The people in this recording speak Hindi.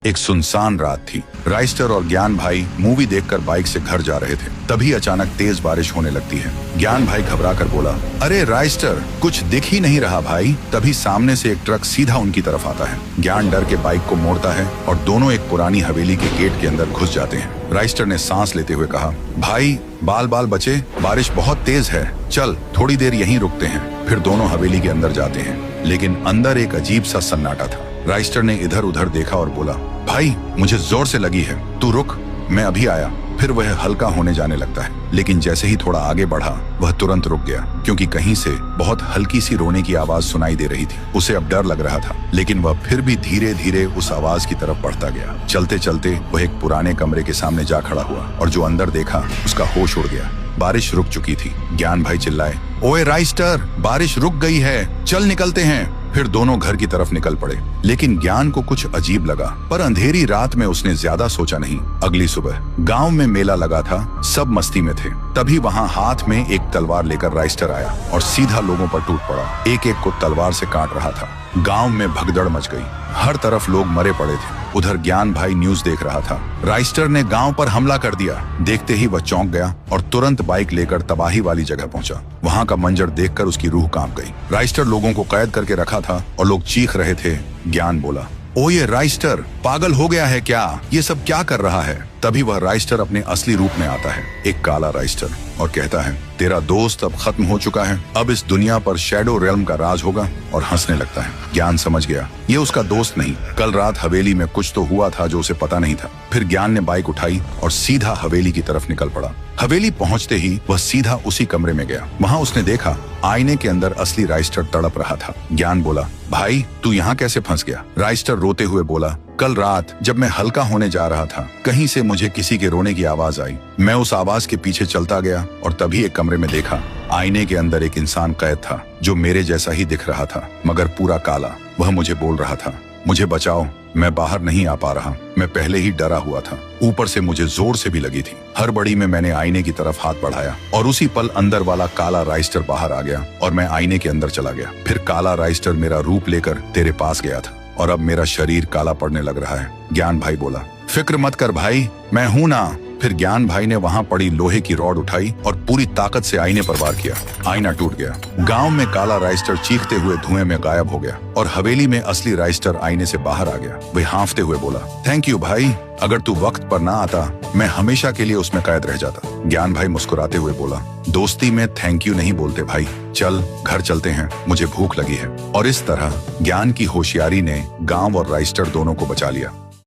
एक सुनसान रात थी। राइस्टर और ज्ञान भाई मूवी देखकर बाइक से घर जा रहे थे। तभी अचानक तेज बारिश होने लगती है। ज्ञान भाई घबरा कर बोला, अरे राइस्टर, कुछ दिख ही नहीं रहा भाई। तभी सामने से एक ट्रक सीधा उनकी तरफ आता है। ज्ञान डर के बाइक को मोड़ता है और दोनों एक पुरानी हवेली के गेट के अंदर घुस जाते हैं। राइस्टर ने सांस लेते हुए कहा, भाई बाल बाल बचे, बारिश बहुत तेज है, चल थोड़ी देर यहीं रुकते हैं। फिर दोनों हवेली के अंदर जाते हैं, लेकिन अंदर एक अजीब सा सन्नाटा था। राइस्टर ने इधर उधर देखा और बोला, भाई मुझे जोर से लगी है, तू रुक, मैं अभी आया। फिर वह हल्का होने जाने लगता है, लेकिन जैसे ही थोड़ा आगे बढ़ा वह तुरंत रुक गया, क्योंकि कहीं से बहुत हल्की सी रोने की आवाज सुनाई दे रही थी। उसे अब डर लग रहा था, लेकिन वह फिर भी धीरे धीरे उस आवाज की तरफ बढ़ता गया। चलते चलते वह एक पुराने कमरे के सामने जा खड़ा हुआ और जो अंदर देखा उसका होश उड़ गया। बारिश रुक चुकी थी। ज्ञान भाई चिल्लाए, ओए राइस्टर, बारिश रुक गई है, चल निकलते हैं। फिर दोनों घर की तरफ निकल पड़े, लेकिन ज्ञान को कुछ अजीब लगा, पर अंधेरी रात में उसने ज्यादा सोचा नहीं। अगली सुबह गांव में मेला लगा था, सब मस्ती में थे। तभी वहां हाथ में एक तलवार लेकर राइस्टर आया और सीधा लोगों पर टूट पड़ा। एक एक को तलवार से काट रहा था। गांव में भगदड़ मच गई, हर तरफ लोग मरे पड़े थे। उधर ज्ञान भाई न्यूज देख रहा था। राइस्टर ने गांव पर हमला कर दिया। देखते ही वह चौंक गया और तुरंत बाइक लेकर तबाही वाली जगह पहुंचा। वहां का मंजर देखकर उसकी रूह कांप गई। राइस्टर लोगों को कैद करके रखा था और लोग चीख रहे थे। ज्ञान बोला, ओ ये राइस्टर पागल हो गया है क्या? ये सब क्या कर रहा है? तभी वह राइस्टर अपने असली रूप में आता है, एक काला राइस्टर, और कहता है, तेरा दोस्त अब खत्म हो चुका है, अब इस दुनिया पर शैडो रेल्म का राज होगा, और हंसने लगता है। ज्ञान समझ गया, ये उसका दोस्त नहीं, कल रात हवेली में कुछ तो हुआ था जो उसे पता नहीं था। फिर ज्ञान ने बाइक उठाई और सीधा हवेली की तरफ निकल पड़ा। हवेली पहुंचते ही वह सीधा उसी कमरे में गया। वहां उसने देखा आईने के अंदर असली राइस्टर तड़प रहा था। ज्ञान बोला, भाई तू यहाँ कैसे फंस गया? राइस्टर रोते हुए बोला, कल रात जब मैं हल्का होने जा रहा था, कहीं से मुझे किसी के रोने की आवाज आई। मैं उस आवाज के पीछे चलता गया और तभी एक कमरे में देखा, आईने के अंदर एक इंसान कैद था जो मेरे जैसा ही दिख रहा था, मगर पूरा काला। वह मुझे बोल रहा था, मुझे बचाओ, मैं बाहर नहीं आ पा रहा। मैं पहले ही डरा हुआ था, ऊपर से मुझे जोर से भी लगी थी। हड़बड़ी में मैंने आईने की तरफ हाथ बढ़ाया और उसी पल अंदर वाला काला राइस्टर बाहर आ गया और मैं आईने के अंदर चला गया। फिर काला राइस्टर मेरा रूप लेकर तेरे पास गया था और अब मेरा शरीर काला पड़ने लग रहा है। ज्ञान भाई बोला, फिक्र मत कर भाई, मैं हूं ना। फिर ज्ञान भाई ने वहां पड़ी लोहे की रॉड उठाई और पूरी ताकत से आईने पर वार किया। आईना टूट गया। गांव में काला राइस्टर चीखते हुए धुएं में गायब हो गया और हवेली में असली राइस्टर आईने से बाहर आ गया। वह हांफते हुए बोला, थैंक यू भाई, अगर तू वक्त पर ना आता मैं हमेशा के लिए उसमें कैद रह जाता। ज्ञान भाई मुस्कुराते हुए बोला, दोस्ती में थैंक यू नहीं बोलते भाई, चल घर चलते हैं, मुझे भूख लगी है। और इस तरह ज्ञान की होशियारी ने गांव और राइस्टर दोनों को बचा लिया।